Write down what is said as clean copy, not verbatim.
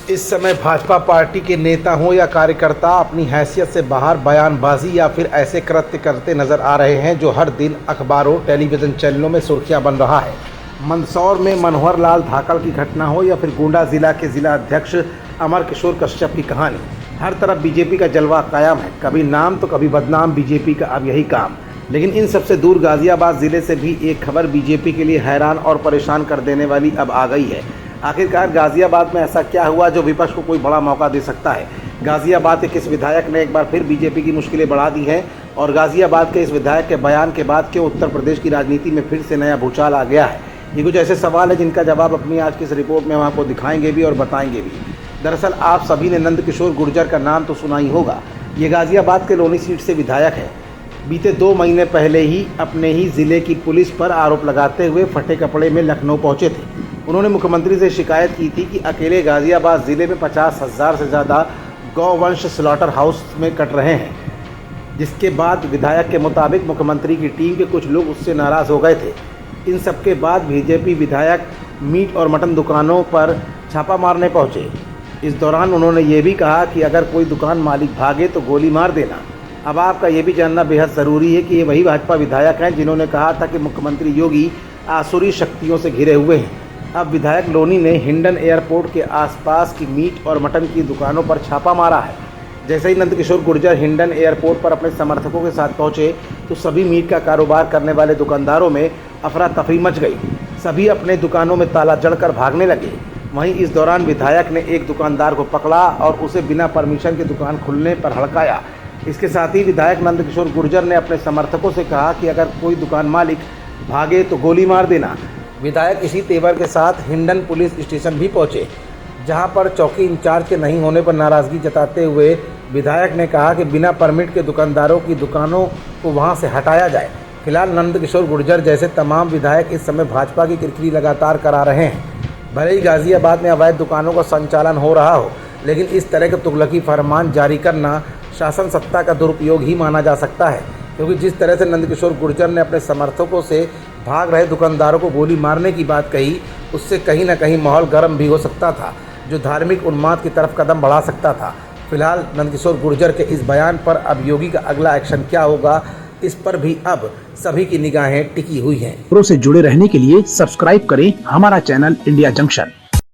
इस समय भाजपा पार्टी के नेता हों या कार्यकर्ता अपनी हैसियत से बाहर बयानबाजी या फिर ऐसे कृत्य करते नजर आ रहे हैं जो हर दिन अखबारों टेलीविज़न चैनलों में सुर्खियां बन रहा है। मंदसौर में मनोहर लाल धाकड़ की घटना हो या फिर गोंडा जिला के जिला अध्यक्ष अमर किशोर कश्यप की कहानी, हर तरफ बीजेपी का जलवा कायम है। कभी नाम तो कभी बदनाम, बीजेपी का अब यही काम। लेकिन इन सबसे दूर गाजियाबाद जिले से भी एक खबर बीजेपी के लिए हैरान और परेशान कर देने वाली अब आ गई है। आखिरकार गाजियाबाद में ऐसा क्या हुआ जो विपक्ष को कोई बड़ा मौका दे सकता है? गाजियाबाद के किस विधायक ने एक बार फिर बीजेपी की मुश्किलें बढ़ा दी हैं? और गाजियाबाद के इस विधायक के बयान के बाद क्यों उत्तर प्रदेश की राजनीति में फिर से नया भूचाल आ गया है? ये कुछ ऐसे सवाल हैं जिनका जवाब अपनी आज की इस रिपोर्ट में हम आपको दिखाएंगे भी और बताएंगे भी। दरअसल आप सभी ने नंदकिशोर गुर्जर का नाम तो सुना ही होगा। ये गाजियाबाद के लोनी सीट से विधायक है। बीते 2 महीने पहले ही अपने ही ज़िले की पुलिस पर आरोप लगाते हुए फटे कपड़े में लखनऊ पहुंचे थे। उन्होंने मुख्यमंत्री से शिकायत की थी कि अकेले गाजियाबाद ज़िले में 50,000 से ज़्यादा गौवंश स्लॉटर हाउस में कट रहे हैं, जिसके बाद विधायक के मुताबिक मुख्यमंत्री की टीम के कुछ लोग उससे नाराज़ हो गए थे। इन सब के बाद बीजेपी विधायक मीट और मटन दुकानों पर छापा मारने पहुँचे। इस दौरान उन्होंने ये भी कहा कि अगर कोई दुकान मालिक भागे तो गोली मार देना। अब आपका ये भी जानना बेहद ज़रूरी है कि ये वही भाजपा विधायक हैं जिन्होंने कहा था कि मुख्यमंत्री योगी आसुरी शक्तियों से घिरे हुए हैं। अब विधायक लोनी ने हिंडन एयरपोर्ट के आसपास की मीट और मटन की दुकानों पर छापा मारा है। जैसे ही नंदकिशोर गुर्जर हिंडन एयरपोर्ट पर अपने समर्थकों के साथ पहुंचे तो सभी मीट का कारोबार करने वाले दुकानदारों में अफरा तफरी मच गई। सभी अपने दुकानों में ताला जड़कर भागने लगे। वहीं इस दौरान विधायक ने एक दुकानदार को पकड़ा और उसे बिना परमिशन की दुकान खुलने पर हड़काया। इसके साथ ही विधायक नंदकिशोर गुर्जर ने अपने समर्थकों से कहा कि अगर कोई दुकान मालिक भागे तो गोली मार देना। विधायक इसी तेवर के साथ हिंडन पुलिस स्टेशन भी पहुंचे, जहां पर चौकी इंचार्ज के नहीं होने पर नाराज़गी जताते हुए विधायक ने कहा कि बिना परमिट के दुकानदारों की दुकानों को वहां से हटाया जाए। फिलहाल नंदकिशोर गुर्जर जैसे तमाम विधायक इस समय भाजपा की किरकिरी लगातार करा रहे हैं। भले ही गाजियाबाद में अवैध दुकानों का संचालन हो रहा हो, लेकिन इस तरह के तुगलकी फरमान जारी करना शासन सत्ता का दुरुपयोग ही माना जा सकता है, क्योंकि जिस तरह से नंदकिशोर गुर्जर ने अपने समर्थकों से भाग रहे दुकानदारों को गोली मारने की बात कही, उससे कहीं ना कहीं माहौल गर्म भी हो सकता था, जो धार्मिक उन्माद की तरफ कदम बढ़ा सकता था। फिलहाल नंदकिशोर गुर्जर के इस बयान पर अब योगी का अगला एक्शन क्या होगा, इस पर भी अब सभी की निगाहें टिकी हुई हैं। खबरों से जुड़े रहने के लिए सब्सक्राइब करें हमारा चैनल इंडिया जंक्शन।